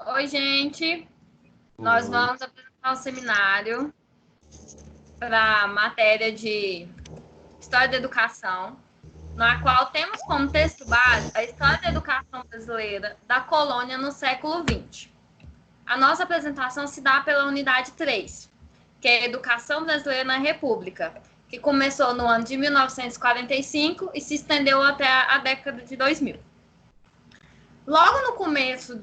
Oi, gente. Nós Oi. vamos apresentar um seminário para a matéria de História da Educação, na qual temos como texto base a história da educação brasileira da colônia no século XX. A nossa apresentação se dá pela unidade 3, que é a Educação Brasileira na República, que começou no ano de 1945 e se estendeu até a década de 2000. Logo no começo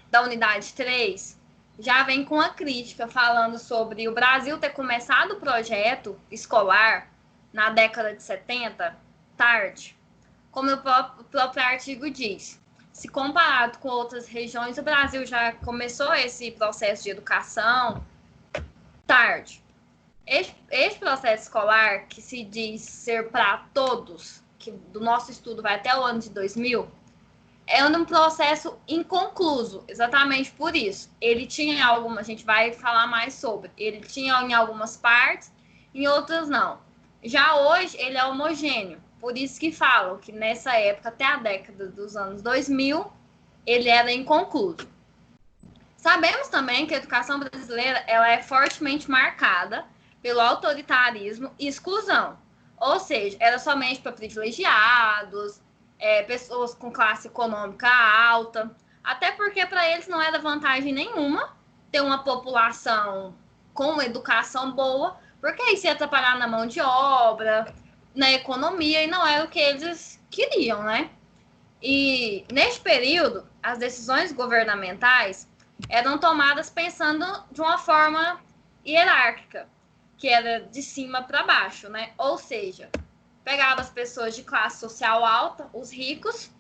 da unidade 3, já vem com a crítica falando sobre o Brasil ter começado o projeto escolar na década de 70 tarde. Como o próprio artigo diz, se comparado com outras regiões, o Brasil já começou esse processo de educação tarde. Este processo escolar, que se diz ser para todos, que do nosso estudo vai até o ano de 2000, é um processo inconcluso, exatamente por isso. Ele tinha algumas, a gente vai falar mais sobre, ele tinha em algumas partes, em outras não. Já hoje ele é homogêneo, por isso que falam que nessa época, até a década dos anos 2000, ele era inconcluso. Sabemos também que a educação brasileira ela é fortemente marcada pelo autoritarismo e exclusão, ou seja, era somente para privilegiados, pessoas com classe econômica alta, até porque para eles não era vantagem nenhuma ter uma população com uma educação boa, porque isso ia atrapalhar na mão de obra, na economia, e não era o que eles queriam, né? E neste período, as decisões governamentais eram tomadas pensando de uma forma hierárquica, que era de cima para baixo, né? Ou seja, pegava as pessoas de classe social alta, os ricos,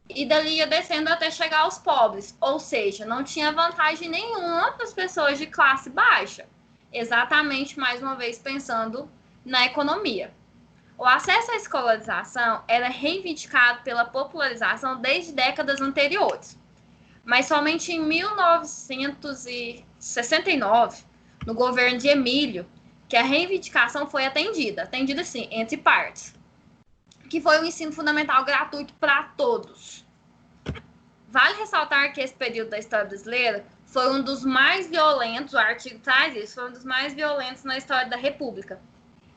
e dali ia descendo até chegar aos pobres. Ou seja, não tinha vantagem nenhuma para as pessoas de classe baixa. Exatamente, mais uma vez, pensando na economia. O acesso à escolarização era reivindicado pela popularização desde décadas anteriores. Mas somente em 1969, no governo de Emílio, que a reivindicação foi atendida sim, entre partes, que foi o ensino fundamental gratuito para todos. Vale ressaltar que esse período da história brasileira foi um dos mais violentos, o artigo traz isso, foi um dos mais violentos na história da República.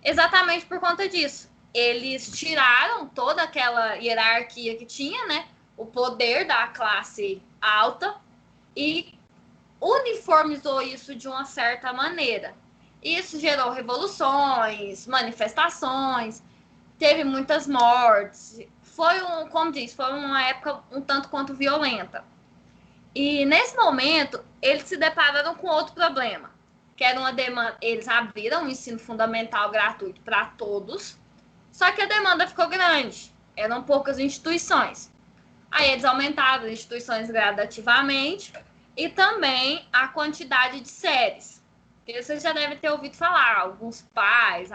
Exatamente por conta disso. Eles tiraram toda aquela hierarquia que tinha, né? O poder da classe alta e uniformizou isso de uma certa maneira. Isso gerou revoluções, manifestações, teve muitas mortes. Como diz, foi uma época um tanto quanto violenta. E nesse momento, eles se depararam com outro problema, que era uma demanda. Eles abriram o ensino fundamental gratuito para todos, só que a demanda ficou grande. Eram poucas instituições. Aí eles aumentaram as instituições gradativamente e também a quantidade de séries. E vocês já devem ter ouvido falar, alguns pais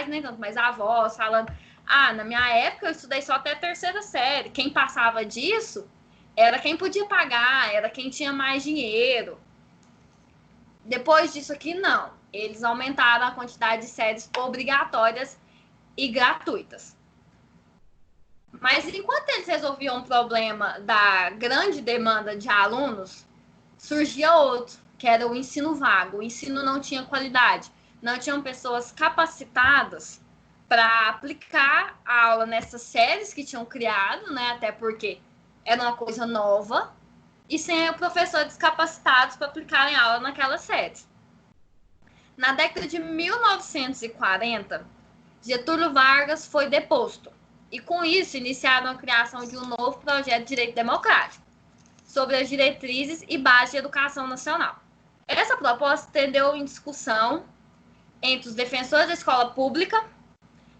nem tanto, mas avós falando, na minha época eu estudei só até a terceira série. Quem passava disso era quem podia pagar, era quem tinha mais dinheiro. Depois disso aqui, não. Eles aumentaram a quantidade de séries obrigatórias e gratuitas. Mas enquanto eles resolviam o problema da grande demanda de alunos, surgia outro, que era o ensino vago. O ensino não tinha qualidade, não tinham pessoas capacitadas para aplicar a aula nessas séries que tinham criado, né? Até porque era uma coisa nova, e sem professores capacitados para aplicarem a aula naquelas séries. Na década de 1940, Getúlio Vargas foi deposto, e com isso iniciaram a criação de um novo projeto de direito democrático, sobre as diretrizes e bases de educação nacional. Essa proposta tendeu em discussão entre os defensores da escola pública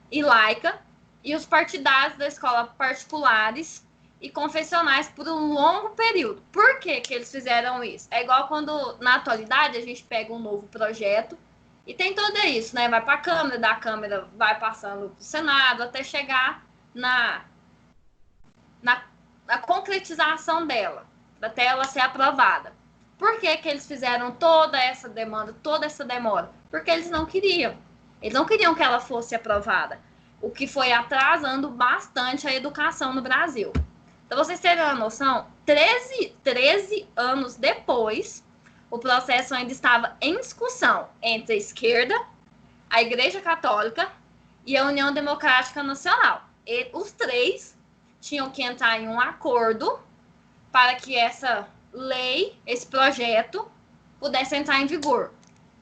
e laica e os partidários da escola particulares e confessionais por um longo período. Por que eles fizeram isso? É igual quando, na atualidade, a gente pega um novo projeto e tem tudo isso, né? Vai para a Câmara, da Câmara vai passando para o Senado, até chegar na concretização dela, até ela ser aprovada. Por que eles fizeram toda essa demanda, toda essa demora? Porque eles não queriam. Eles não queriam que ela fosse aprovada, o que foi atrasando bastante a educação no Brasil. Então, vocês terem uma noção, 13 anos depois, o processo ainda estava em discussão entre a esquerda, a Igreja Católica e a União Democrática Nacional. E os três tinham que entrar em um acordo para que essa lei, esse projeto, pudesse entrar em vigor.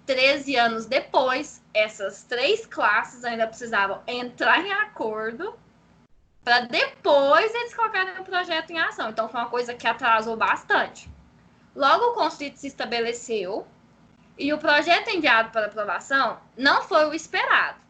13 anos depois, essas três classes ainda precisavam entrar em acordo para depois eles colocarem o projeto em ação. Então, foi uma coisa que atrasou bastante. Logo, o Constituinte se estabeleceu e o projeto enviado para aprovação não foi o esperado.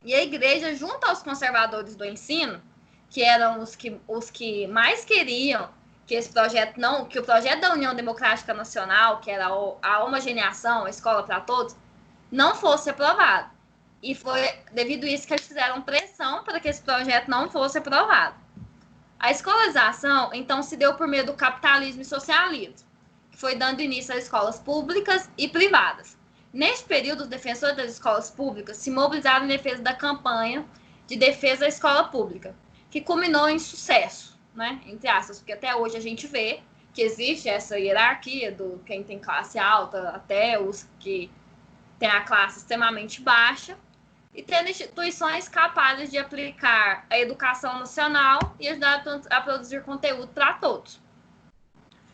E a igreja, junto aos conservadores do ensino, que eram os que mais queriam que esse projeto não, que o projeto da União Democrática Nacional, que era a homogeneização, a escola para todos, não fosse aprovado. E foi devido a isso que eles fizeram pressão para que esse projeto não fosse aprovado. A escolarização, então, se deu por meio do capitalismo e socialismo, que foi dando início às escolas públicas e privadas. Neste período, os defensores das escolas públicas se mobilizaram em defesa da campanha de defesa da escola pública, que culminou em sucesso, né? Entre aspas, porque até hoje a gente vê que existe essa hierarquia do quem tem classe alta até os que têm a classe extremamente baixa, e tendo instituições capazes de aplicar a educação nacional e ajudar a produzir conteúdo para todos.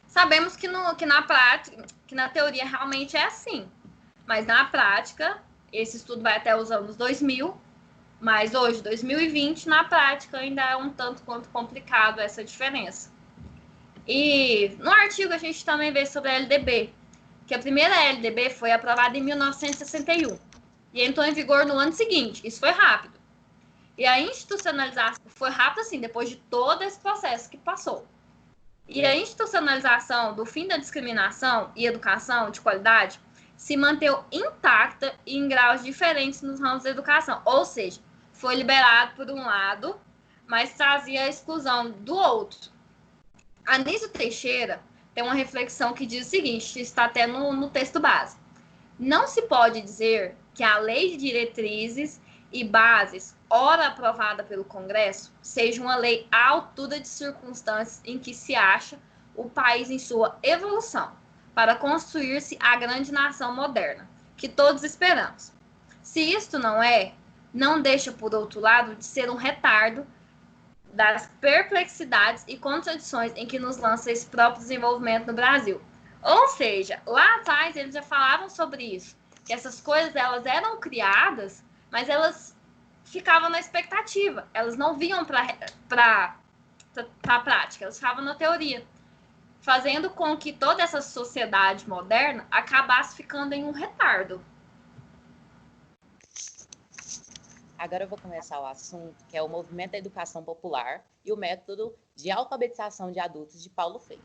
Sabemos que na prática, que na teoria realmente é assim, mas na prática, esse estudo vai até os anos 2000, mas hoje, 2020, na prática, ainda é um tanto quanto complicado essa diferença. E no artigo a gente também vê sobre a LDB, que a primeira LDB foi aprovada em 1961 e entrou em vigor no ano seguinte. Isso foi rápido. E a institucionalização foi rápido, assim, depois de todo esse processo que passou. E a institucionalização do fim da discriminação e educação de qualidade se manteve intacta e em graus diferentes nos ramos da educação. Ou seja, foi liberado por um lado, mas trazia a exclusão do outro. Anísio Teixeira tem uma reflexão que diz o seguinte, está até no texto base. Não se pode dizer que a lei de diretrizes e bases, ora aprovada pelo Congresso, seja uma lei à altura de circunstâncias em que se acha o país em sua evolução, para construir-se a grande nação moderna, que todos esperamos. Se isto não é, não deixa, por outro lado, de ser um retardo das perplexidades e contradições em que nos lança esse próprio desenvolvimento no Brasil. Ou seja, lá atrás eles já falavam sobre isso, que essas coisas elas eram criadas, mas elas ficavam na expectativa, elas não vinham para a prática, elas ficavam na teoria, fazendo com que toda essa sociedade moderna acabasse ficando em um retardo. Agora eu vou começar o assunto, que é o movimento da educação popular e o método de alfabetização de adultos de Paulo Freire.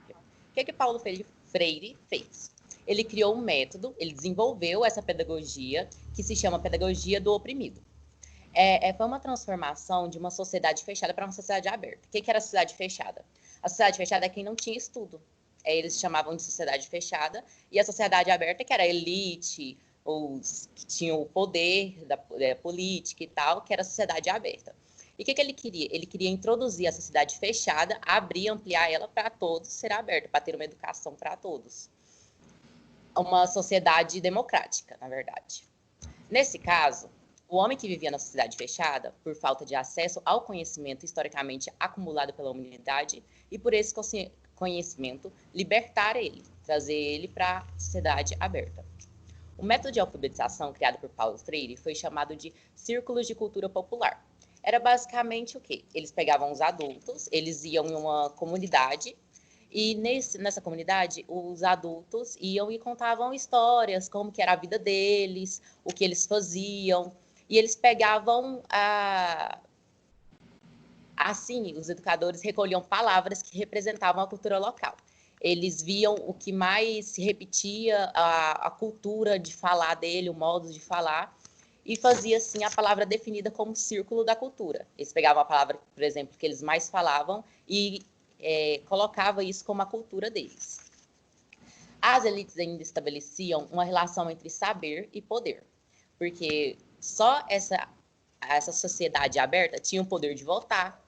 O que Paulo Freire fez? Ele criou um método, ele desenvolveu essa pedagogia, que se chama pedagogia do oprimido. Foi uma transformação de uma sociedade fechada para uma sociedade aberta. O que era a sociedade fechada? A sociedade fechada é quem não tinha estudo. Eles chamavam de sociedade fechada, e a sociedade aberta, que era a elite, os que tinham o poder da política e tal, que era a sociedade aberta. E o que ele queria? Ele queria introduzir a sociedade fechada, abrir, ampliar ela para todos, ser aberta, para ter uma educação para todos. Uma sociedade democrática, na verdade. Nesse caso, o homem que vivia na sociedade fechada, por falta de acesso ao conhecimento historicamente acumulado pela humanidade, e por esse conhecimento, libertar ele, trazer ele para a sociedade aberta. O método de alfabetização criado por Paulo Freire foi chamado de Círculos de Cultura Popular. Era basicamente o quê? Eles pegavam os adultos, eles iam em uma comunidade, e nessa comunidade, os adultos iam e contavam histórias, como que era a vida deles, o que eles faziam, e eles pegavam assim, os educadores recolhiam palavras que representavam a cultura local. Eles viam o que mais se repetia, a cultura de falar dele, o modo de falar, e fazia, assim, a palavra definida como círculo da cultura. Eles pegavam a palavra, por exemplo, que eles mais falavam e colocavam isso como a cultura deles. As elites ainda estabeleciam uma relação entre saber e poder, porque só essa sociedade aberta tinha o poder de votar,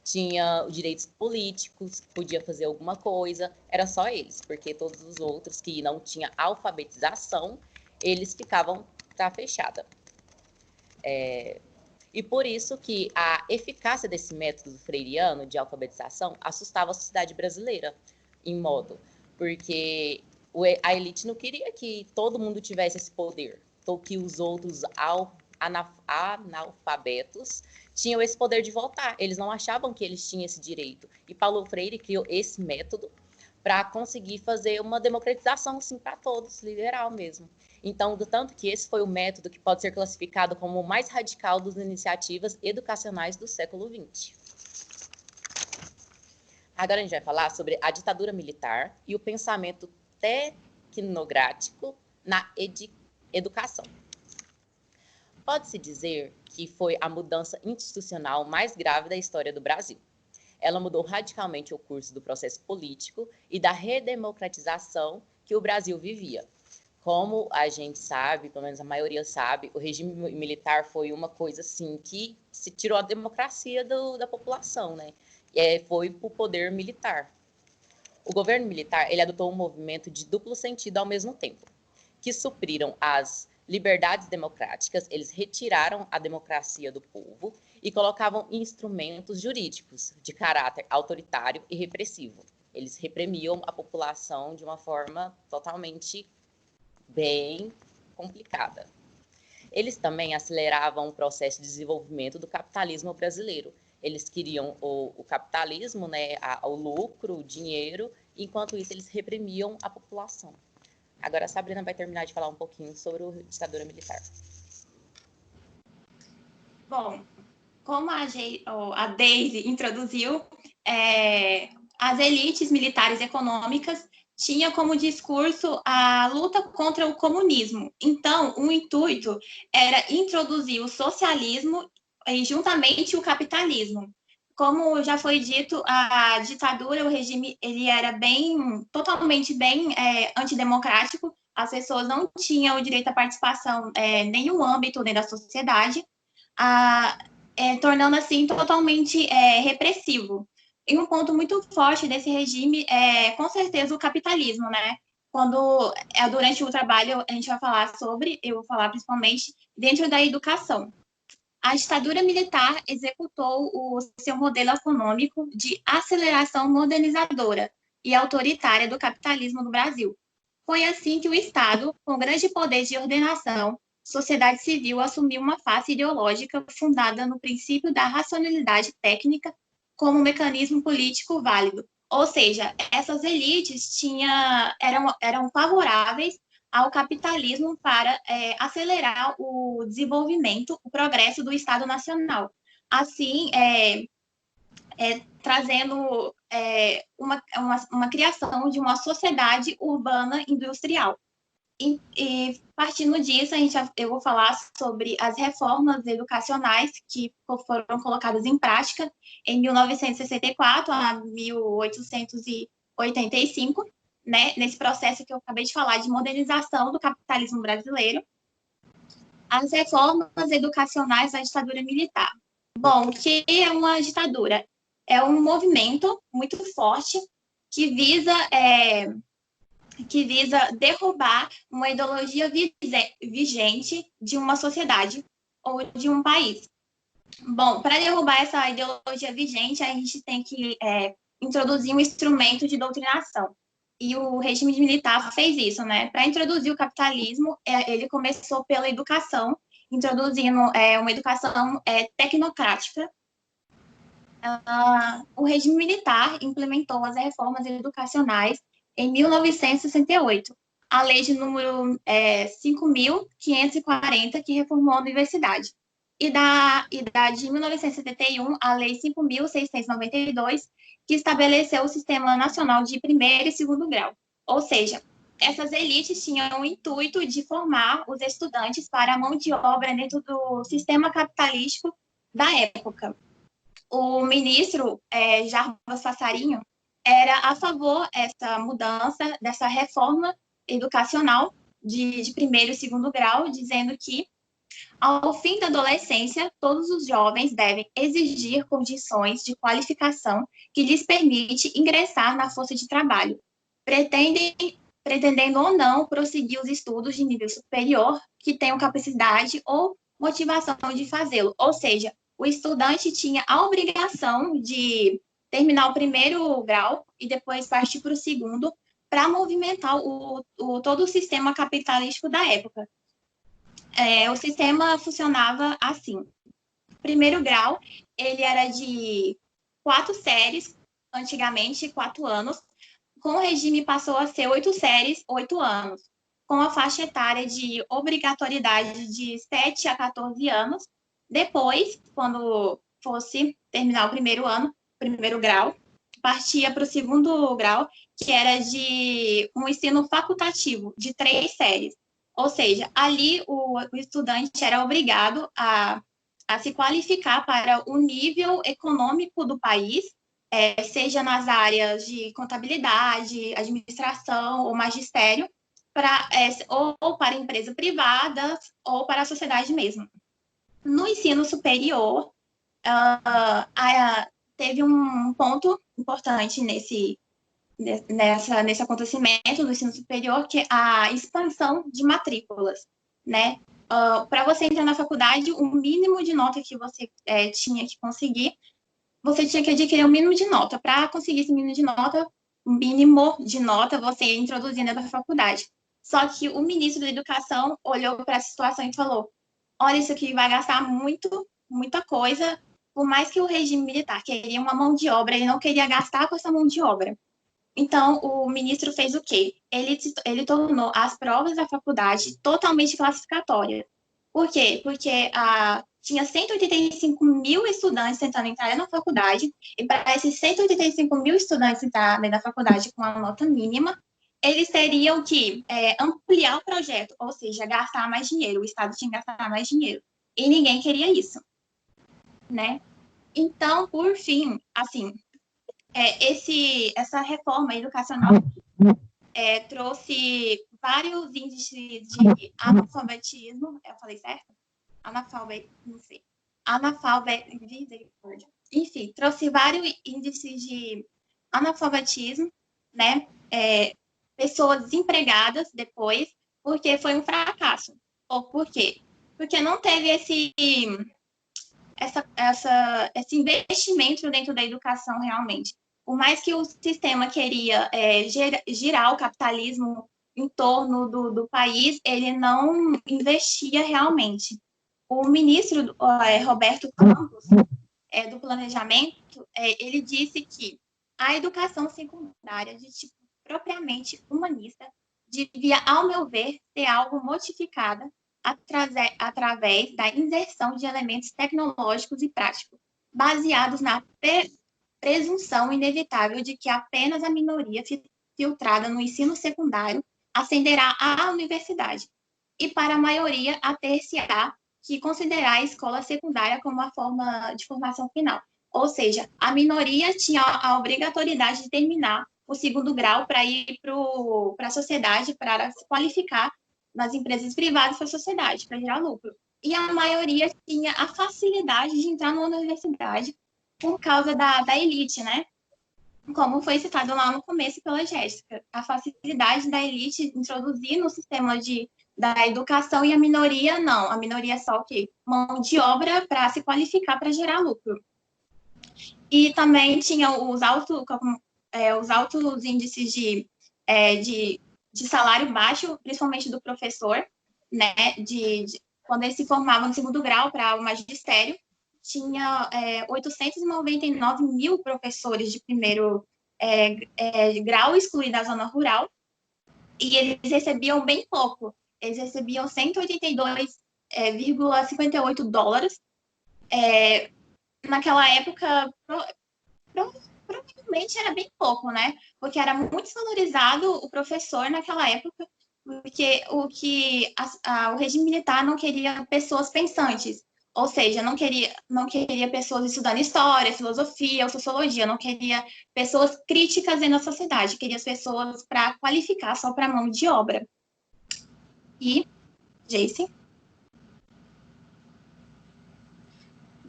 tinha direitos políticos, podia fazer alguma coisa, era só eles, porque todos os outros que não tinham alfabetização, eles ficavam tá fechada. E por isso que a eficácia desse método freiriano de alfabetização assustava a sociedade brasileira, em modo, porque a elite não queria que todo mundo tivesse esse poder, ou que os outros analfabetos tinham esse poder de votar. Eles não achavam que eles tinham esse direito. E Paulo Freire criou esse método para conseguir fazer uma democratização assim para todos, liberal mesmo. Então, do tanto que esse foi o método que pode ser classificado como o mais radical das iniciativas educacionais do século XX. Agora a gente vai falar sobre a ditadura militar e o pensamento tecnocrático na educação. Pode-se dizer que foi a mudança institucional mais grave da história do Brasil. Ela mudou radicalmente o curso do processo político e da redemocratização que o Brasil vivia. Como a gente sabe, pelo menos a maioria sabe, o regime militar foi uma coisa assim que se tirou a democracia da população, né? Foi para o poder militar. O governo militar, ele adotou um movimento de duplo sentido ao mesmo tempo, que supriram as liberdades democráticas, eles retiraram a democracia do povo e colocavam instrumentos jurídicos de caráter autoritário e repressivo. Eles reprimiam a população de uma forma totalmente bem complicada. Eles também aceleravam o processo de desenvolvimento do capitalismo brasileiro. Eles queriam o capitalismo, né, o lucro, o dinheiro, enquanto isso eles reprimiam a população. Agora a Sabrina vai terminar de falar um pouquinho sobre a ditadura militar. Bom, como a Daisy introduziu, as elites militares e econômicas tinham como discurso a luta contra o comunismo. Então, o intuito era introduzir o socialismo e juntamente o capitalismo. Como já foi dito, a ditadura, o regime, ele era totalmente antidemocrático. As pessoas não tinham o direito à participação em nenhum âmbito da sociedade, tornando assim totalmente repressivo. E um ponto muito forte desse regime é, com certeza, o capitalismo, né? Quando durante o trabalho a gente vai falar sobre, eu vou falar principalmente dentro da educação. A ditadura militar executou o seu modelo econômico de aceleração modernizadora e autoritária do capitalismo no Brasil. Foi assim que o Estado, com grande poder de ordenação, sociedade civil, assumiu uma face ideológica fundada no princípio da racionalidade técnica como um mecanismo político válido. Ou seja, essas elites eram favoráveis ao capitalismo para acelerar o desenvolvimento, o progresso do Estado Nacional. Assim, trazendo uma criação de uma sociedade urbana industrial. E partindo disso, eu vou falar sobre as reformas educacionais que foram colocadas em prática em 1964 a 1885, né, nesse processo que eu acabei de falar de modernização do capitalismo brasileiro. As reformas educacionais da ditadura militar. Bom, o que é uma ditadura? É um movimento muito forte que visa derrubar uma ideologia vigente de uma sociedade ou de um país. Bom, para derrubar essa ideologia vigente, a gente tem que introduzir um instrumento de doutrinação. E o regime militar fez isso, né? Para introduzir o capitalismo, ele começou pela educação, introduzindo uma educação tecnocrática. O regime militar implementou as reformas educacionais em 1968, a lei de número 5.540, que reformou a universidade. E de 1971, a lei 5.692, que estabeleceu o Sistema Nacional de Primeiro e Segundo Grau. Ou seja, essas elites tinham o intuito de formar os estudantes para a mão de obra dentro do sistema capitalístico da época. O ministro Jarbas Passarinho era a favor dessa mudança, dessa reforma educacional de primeiro e segundo grau, dizendo que Ao fim da adolescência, todos os jovens devem exigir condições de qualificação que lhes permite ingressar na força de trabalho, pretendendo ou não prosseguir os estudos de nível superior que tenham capacidade ou motivação de fazê-lo. Ou seja, o estudante tinha a obrigação de terminar o primeiro grau e depois partir para o segundo para movimentar todo o sistema capitalístico da época. O sistema funcionava assim. O primeiro grau, ele era de 4 séries, antigamente 4 anos. Com o regime passou a ser 8 séries, 8 anos. Com a faixa etária de obrigatoriedade de 7 a 14 anos. Depois, quando fosse terminar o primeiro ano, primeiro grau, partia para o segundo grau, que era de um ensino facultativo, de 3 séries. Ou seja, ali o estudante era obrigado a se qualificar para o nível econômico do país, seja nas áreas de contabilidade, administração ou magistério, ou para empresas privadas ou para a sociedade mesmo. No ensino superior, teve um ponto importante nesse acontecimento do ensino superior, que é a expansão de matrículas, né? Para você entrar na faculdade, o mínimo de nota que você tinha que conseguir, você tinha que adquirir o mínimo de nota. Para conseguir esse mínimo de nota, você ia introduzindo na faculdade. Só que o ministro da Educação olhou para a situação e falou: olha, isso aqui vai gastar muita coisa, por mais que o regime militar queria uma mão de obra, ele não queria gastar com essa mão de obra. Então, o ministro fez o quê? Ele tornou as provas da faculdade totalmente classificatórias. Por quê? Porque tinha 185 mil estudantes tentando entrar na faculdade, e para esses 185 mil estudantes entrarem na faculdade com a nota mínima, eles teriam que ampliar o projeto, ou seja, gastar mais dinheiro. O Estado tinha que gastar mais dinheiro. E ninguém queria isso, né? Então, por fim, assim, essa reforma educacional trouxe vários índices de analfabetismo, eu falei certo? Não sei. Enfim, trouxe vários índices de analfabetismo, né? Pessoas desempregadas depois, porque foi um fracasso. Ou por quê? Porque não teve esse investimento dentro da educação realmente. Por mais que o sistema queria girar o capitalismo em torno do país, ele não investia realmente. O ministro Roberto Campos, do Planejamento, ele disse que a educação secundária de tipo propriamente humanista devia, ao meu ver, ser algo modificada através da inserção de elementos tecnológicos e práticos, baseados na presunção inevitável de que apenas a minoria filtrada no ensino secundário ascenderá à universidade, e para a maioria a ter-se-á que considerar a escola secundária como a forma de formação final. Ou seja, a minoria tinha a obrigatoriedade de terminar o segundo grau para ir para a sociedade, para se qualificar nas empresas privadas para a sociedade, para gerar lucro. E a maioria tinha a facilidade de entrar numa universidade por causa da elite, né? Como foi citado lá no começo pela Jéssica, a facilidade da elite introduzir no sistema da educação, e a minoria não. A minoria é só o quê? Mão de obra para se qualificar para gerar lucro. E também tinha os altos índices de salário baixo, principalmente do professor, né? Quando ele se formava no segundo grau para o magistério, tinha 899 mil professores de primeiro grau, excluídos da zona rural, e eles recebiam bem pouco. Eles recebiam 182,58 dólares. Naquela época, provavelmente era bem pouco, né? Porque era muito desvalorizado o professor naquela época, porque o regime militar não queria pessoas pensantes. Ou seja, não queria pessoas estudando história, filosofia ou sociologia, não queria pessoas críticas dentro da sociedade, queria as pessoas para qualificar só para mão de obra. E, Jason?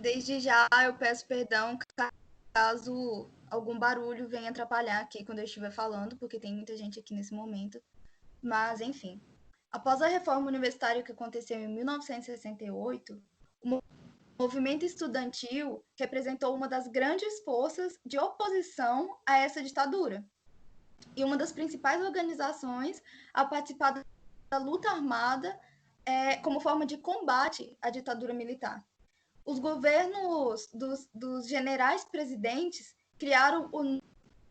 Desde já eu peço perdão caso algum barulho venha atrapalhar aqui quando eu estiver falando, porque tem muita gente aqui nesse momento. Mas, enfim. Após a reforma universitária que aconteceu em 1968, o movimento estudantil representou uma das grandes forças de oposição a essa ditadura e uma das principais organizações a participar da luta armada como forma de combate à ditadura militar. Os governos dos generais presidentes criaram o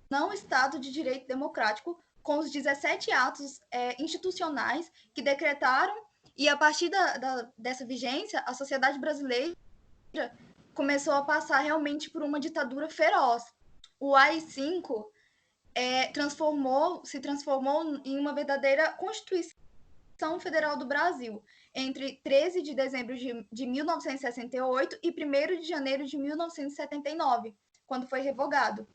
não Estado de Direito Democrático com os 17 atos institucionais que decretaram, e a partir dessa vigência, a sociedade brasileira começou a passar realmente por uma ditadura feroz. O AI-5 se transformou em uma verdadeira Constituição Federal do Brasil, entre 13 de dezembro de 1968 e 1º de janeiro de 1979, quando foi revogado.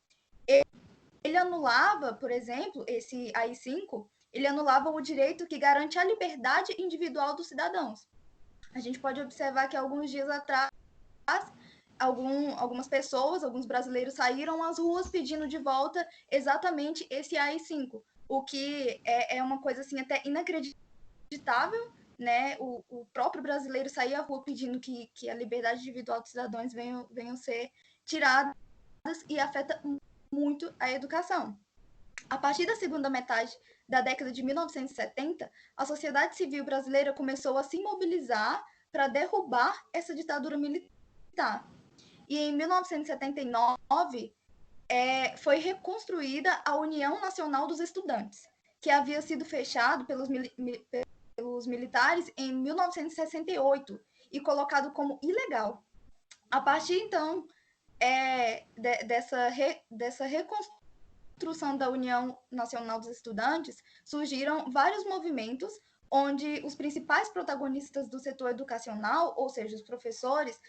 Ele anulava, por exemplo, esse AI-5, ele anulava o direito que garante a liberdade individual dos cidadãos. A gente pode observar que alguns dias atrás, algumas pessoas, alguns brasileiros saíram às ruas pedindo de volta exatamente esse AI-5, o que é uma coisa assim até inacreditável, né? O próprio brasileiro sair à rua pedindo que a liberdade individual dos cidadãos venham ser tiradas e afeta muito a educação. A partir da segunda metade da década de 1970, a sociedade civil brasileira começou a se mobilizar para derrubar essa ditadura militar. E em 1979, foi reconstruída a União Nacional dos Estudantes, que havia sido fechado pelos militares em 1968 e colocado como ilegal. A partir, então, dessa reconstrução da União Nacional dos Estudantes, surgiram vários movimentos onde os principais protagonistas do setor educacional, ou seja, os professores,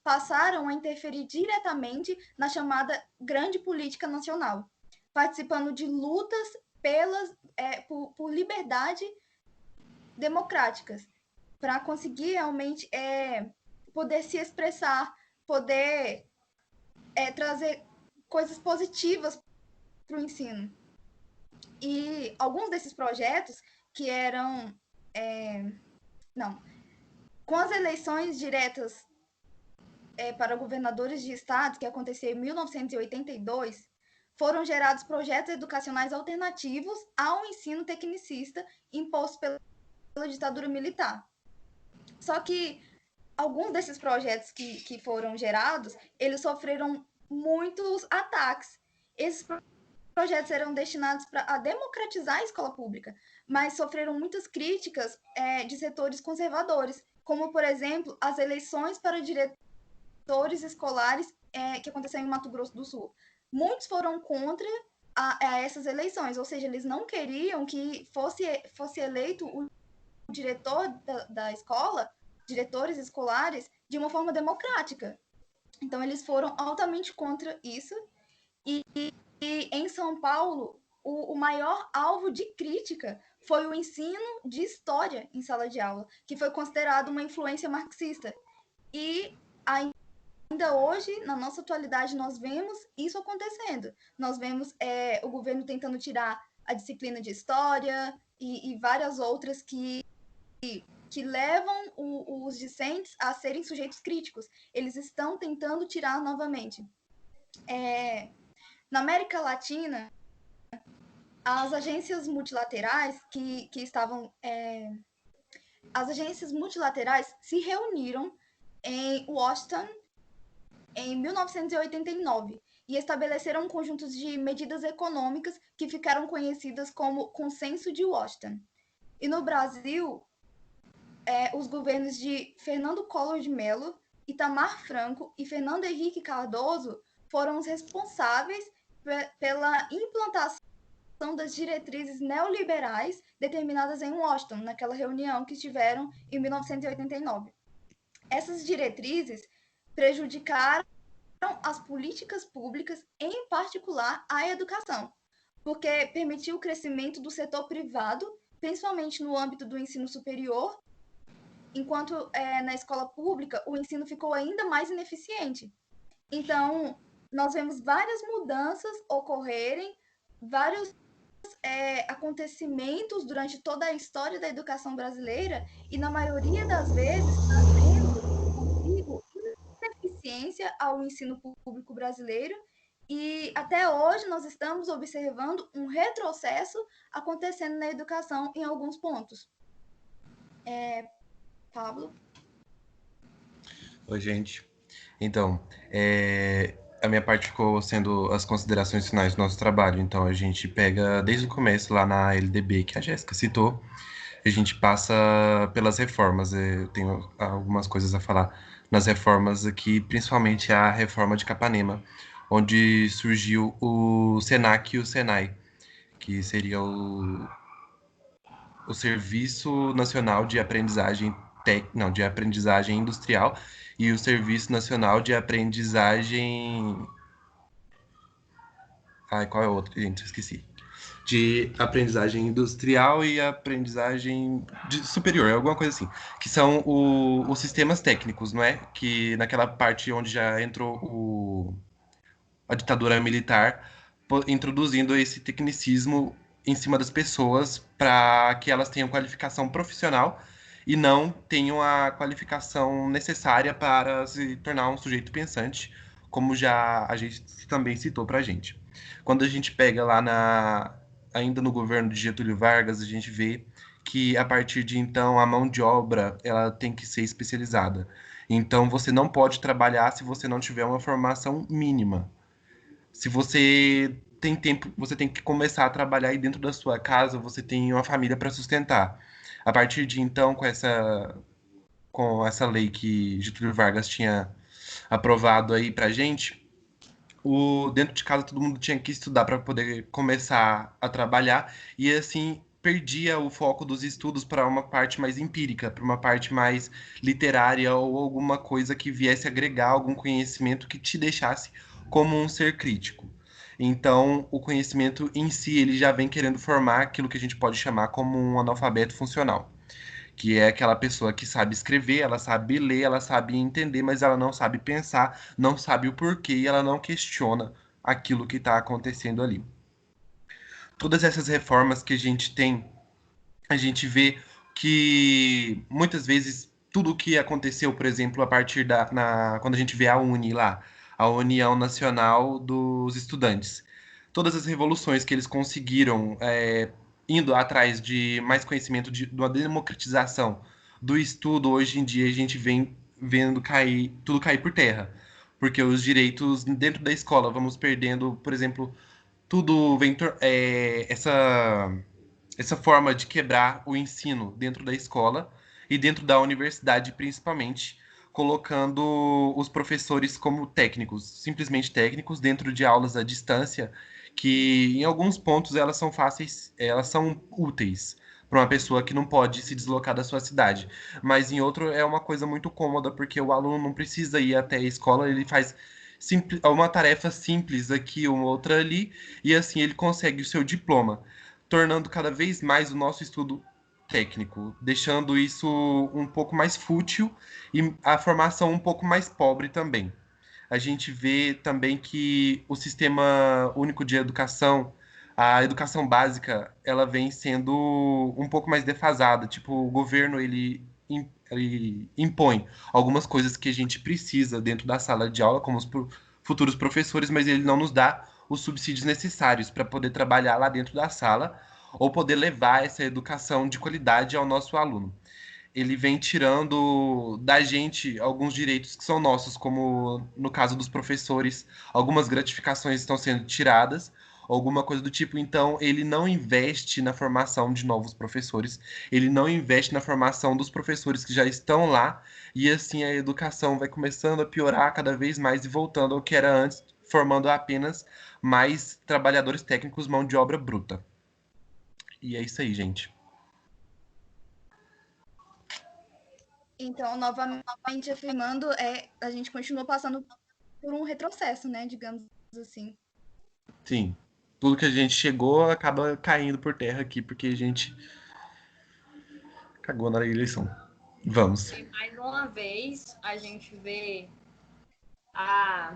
passaram a interferir diretamente na chamada grande política nacional, participando de lutas por liberdade democráticas, para conseguir realmente poder se expressar, poder trazer coisas positivas para o ensino. E alguns desses projetos que eram... com as eleições diretas para governadores de estados, que aconteceu em 1982, foram gerados projetos educacionais alternativos ao ensino tecnicista imposto pela ditadura militar. Só que alguns desses projetos que foram gerados, eles sofreram muitos ataques. Esses projetos eram destinados a democratizar a escola pública, mas sofreram muitas críticas de setores conservadores, como, por exemplo, as eleições para diretores escolares que aconteceram em Mato Grosso do Sul. Muitos foram contra essas eleições, ou seja, eles não queriam que fosse eleito o diretor da escola, diretores escolares, de uma forma democrática. Então, eles foram altamente contra isso. E em São Paulo, o maior alvo de crítica foi o ensino de história em sala de aula, que foi considerado uma influência marxista. E ainda hoje, na nossa atualidade, nós vemos isso acontecendo. Nós vemos o governo tentando tirar a disciplina de história e várias outras que levam os discentes a serem sujeitos críticos. Eles estão tentando tirar novamente. Na América Latina, as agências multilaterais as agências multilaterais se reuniram em Washington em 1989 e estabeleceram um conjunto de medidas econômicas que ficaram conhecidas como Consenso de Washington. E no Brasil, os governos de Fernando Collor de Mello, Itamar Franco e Fernando Henrique Cardoso foram os responsáveis pela implantação das diretrizes neoliberais determinadas em Washington, naquela reunião que tiveram em 1989. Essas diretrizes prejudicaram as políticas públicas, em particular a educação, porque permitiu o crescimento do setor privado, principalmente no âmbito do ensino superior, enquanto na escola pública o ensino ficou ainda mais ineficiente. Então, nós vemos várias mudanças ocorrerem, vários acontecimentos durante toda a história da educação brasileira, e na maioria das vezes trazendo consigo ineficiência ao ensino público brasileiro, e até hoje nós estamos observando um retrocesso acontecendo na educação em alguns pontos. Pablo? Oi, gente. Então, a minha parte ficou sendo as considerações finais do nosso trabalho. Então, a gente pega desde o começo, lá na LDB, que a Jéssica citou, a gente passa pelas reformas. Eu tenho algumas coisas a falar nas reformas aqui, principalmente a reforma de Capanema, onde surgiu o SENAC e o SENAI, que seria o Serviço Nacional de Aprendizagem de Aprendizagem Industrial e o Serviço Nacional de Aprendizagem... Ai, qual é o outro? Gente, esqueci. De aprendizagem industrial e aprendizagem superior, alguma coisa assim. Que são os sistemas técnicos, não é? Que naquela parte onde já entrou a ditadura militar, introduzindo esse tecnicismo em cima das pessoas para que elas tenham qualificação profissional e não tenham a qualificação necessária para se tornar um sujeito pensante, como já a gente também citou para a gente. Quando a gente pega lá ainda no governo de Getúlio Vargas, a gente vê que a partir de então a mão de obra ela tem que ser especializada. Então você não pode trabalhar se você não tiver uma formação mínima. Se você tem tempo, você tem que começar a trabalhar aí dentro da sua casa, você tem uma família para sustentar. A partir de então, com essa lei que Getúlio Vargas tinha aprovado aí pra gente, dentro de casa todo mundo tinha que estudar para poder começar a trabalhar e assim perdia o foco dos estudos para uma parte mais empírica, para uma parte mais literária ou alguma coisa que viesse agregar algum conhecimento que te deixasse como um ser crítico. Então, o conhecimento em si, ele já vem querendo formar aquilo que a gente pode chamar como um analfabeto funcional, que é aquela pessoa que sabe escrever, ela sabe ler, ela sabe entender, mas ela não sabe pensar, não sabe o porquê e ela não questiona aquilo que está acontecendo ali. Todas essas reformas que a gente tem, a gente vê que muitas vezes tudo o que aconteceu, por exemplo, a partir quando a gente vê a UNE lá, a União Nacional dos Estudantes, todas as revoluções que eles conseguiram indo atrás de mais conhecimento, de uma democratização do estudo, hoje em dia a gente vem vendo tudo cair por terra. Porque os direitos dentro da escola vamos perdendo, por exemplo, tudo vem essa forma de quebrar o ensino dentro da escola e dentro da universidade, principalmente, colocando os professores como técnicos, simplesmente técnicos, dentro de aulas à distância, que em alguns pontos elas são fáceis, elas são úteis para uma pessoa que não pode se deslocar da sua cidade, mas em outro é uma coisa muito cômoda, porque o aluno não precisa ir até a escola, ele faz uma tarefa simples aqui, uma outra ali, e assim ele consegue o seu diploma, tornando cada vez mais o nosso estudo técnico, deixando isso um pouco mais fútil e a formação um pouco mais pobre também. A gente vê também que o Sistema Único de Educação, a educação básica, ela vem sendo um pouco mais defasada. Tipo, o governo, ele impõe algumas coisas que a gente precisa dentro da sala de aula, como os futuros professores, mas ele não nos dá os subsídios necessários para poder trabalhar lá dentro da sala ou poder levar essa educação de qualidade ao nosso aluno. Ele vem tirando da gente alguns direitos que são nossos, como no caso dos professores, algumas gratificações estão sendo tiradas, alguma coisa do tipo. Então, ele não investe na formação de novos professores, ele não investe na formação dos professores que já estão lá, e assim a educação vai começando a piorar cada vez mais e voltando ao que era antes, formando apenas mais trabalhadores técnicos, mão de obra bruta. E é isso aí, gente. Então, novamente afirmando, a gente continua passando por um retrocesso, né, digamos assim. Sim. Tudo que a gente chegou acaba caindo por terra aqui, porque a gente cagou na eleição. Vamos. E mais uma vez, a gente vê a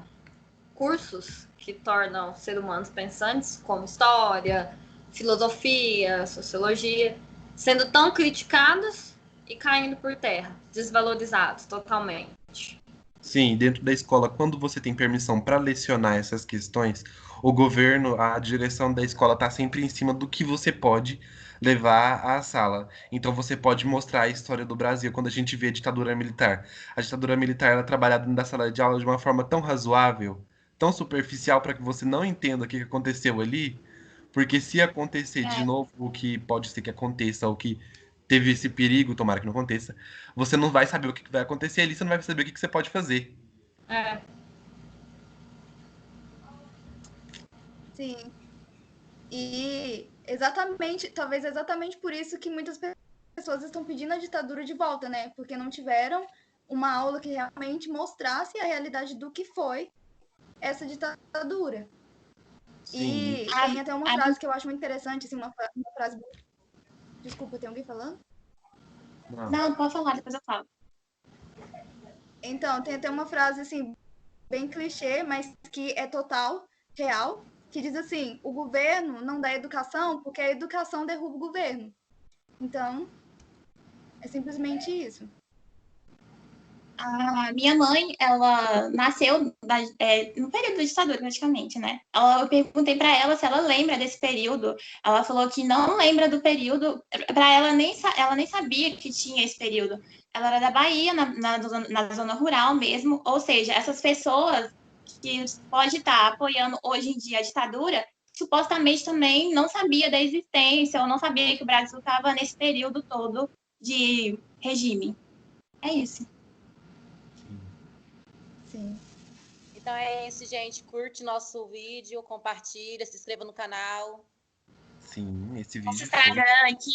cursos que tornam seres humanos pensantes, como história, filosofia, sociologia, sendo tão criticados e caindo por terra, desvalorizados totalmente. Sim, dentro da escola, quando você tem permissão para lecionar essas questões, o governo, a direção da escola está sempre em cima do que você pode levar à sala. Então você pode mostrar a história do Brasil quando a gente vê a ditadura militar. A ditadura militar ela é trabalhada dentro da sala de aula de uma forma tão razoável, tão superficial para que você não entenda o que aconteceu ali, porque se acontecer de É, novo o que pode ser que aconteça, ou que teve esse perigo, tomara que não aconteça, você não vai saber o que vai acontecer ali, você não vai saber o que você pode fazer. É, Sim. E exatamente, talvez exatamente por isso que muitas pessoas estão pedindo a ditadura de volta, né? Porque não tiveram uma aula que realmente mostrasse a realidade do que foi essa ditadura. Sim, E a, tem até uma a, frase que eu acho muito interessante, assim, uma frase. Desculpa, tem alguém falando? não. não, pode falar, depois eu falo. Então, tem até uma frase, assim, bem clichê, mas que é total, real, que diz assim: o governo não dá educação porque a educação derruba o governo. Então, é simplesmente isso. A minha mãe, ela nasceu no período da ditadura, praticamente, né? Eu perguntei para ela se ela lembra desse período. Ela falou que não lembra do período. Para ela nem sabia que tinha esse período. Ela era da Bahia, na zona rural mesmo. Ou seja, essas pessoas que pode estar apoiando hoje em dia a ditadura, supostamente também não sabia da existência ou não sabia que o Brasil estava nesse período todo de regime. É isso. Sim. Então é isso, gente. Curte nosso vídeo, compartilha, se inscreva no canal. Sim, esse Nosso vídeo foi. Instagram aqui